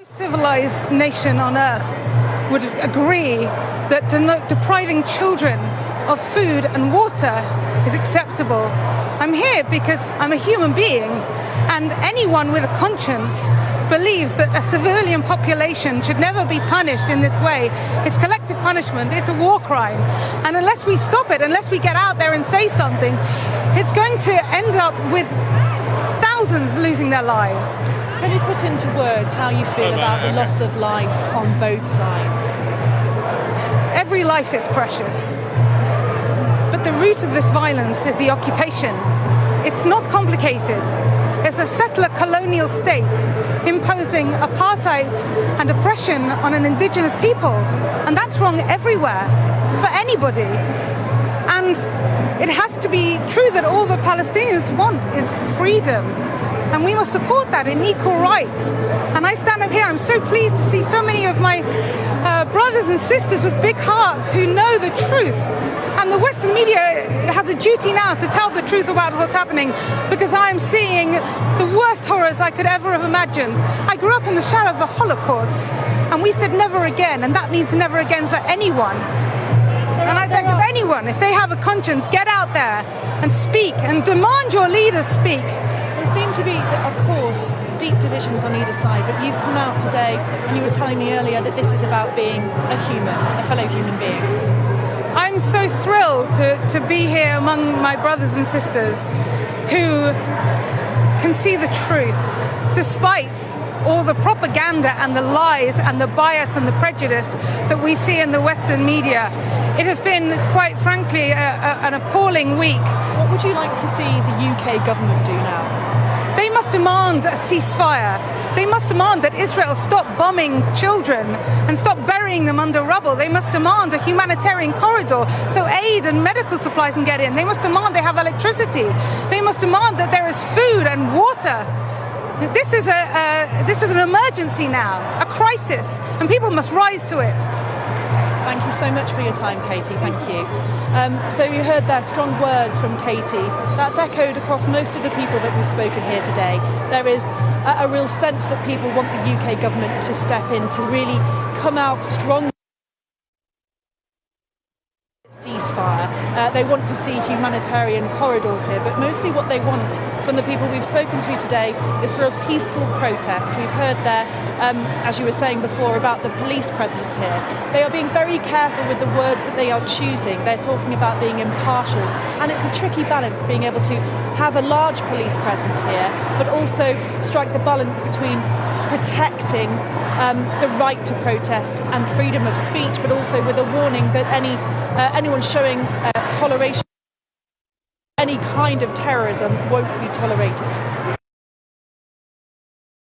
Civilized nation on earth would agree that depriving children of food and water is acceptable. I'm here because I'm a human being, and anyone with a conscience believes that a civilian population should never be punished in this way. It's collective punishment, it's a war crime. And unless we stop it, unless we get out there and say something, it's going to end up with thousands losing their lives. Can you put into words how you feel about the loss of life on both sides? Every life is precious. But the root of this violence is the occupation. It's not complicated. It's a settler colonial state imposing apartheid and oppression on an indigenous people. And that's wrong everywhere, for anybody. And it has to be true that all the Palestinians want is freedom. And we must support that in equal rights. And I stand up here, I'm so pleased to see so many of my brothers and sisters with big hearts who know the truth. And the Western media has a duty now to tell the truth about what's happening, because I am seeing the worst horrors I could ever have imagined. I grew up in the shadow of the Holocaust, and we said never again, and that means never again for anyone. And I beg of anyone, if they have a conscience, get out there and speak and demand your leaders speak. There seem to be, of course, deep divisions on either side, but you've come out today and you were telling me earlier that this is about being a human, a fellow human being. I'm so thrilled to be here among my brothers and sisters who can see the truth, despite all the propaganda and the lies and the bias and the prejudice that we see in the Western media. It has been, quite frankly, an appalling week. What would you like to see the UK government do now? They must demand a ceasefire. They must demand that Israel stop bombing children and stop burying them under rubble. They must demand a humanitarian corridor so aid and medical supplies can get in. They must demand they have electricity. They must demand that there is food and water. This is an emergency now, a crisis, and people must rise to it. Thank you so much for your time, Katie. Thank you. So you heard there strong words from Katie. That's echoed across most of the people that we've spoken here today. There is a real sense that people want the UK government to step in, to really come out strong. Ceasefire. They want to see humanitarian corridors here, but mostly what they want from the people we've spoken to today is for a peaceful protest. We've heard there, as you were saying before, about the police presence here. They are being very careful with the words that they are choosing. They're talking about being impartial, and it's a tricky balance being able to have a large police presence here, but also strike the balance between protecting the right to protest and freedom of speech, but also with a warning that anyone showing toleration, any kind of terrorism won't be tolerated.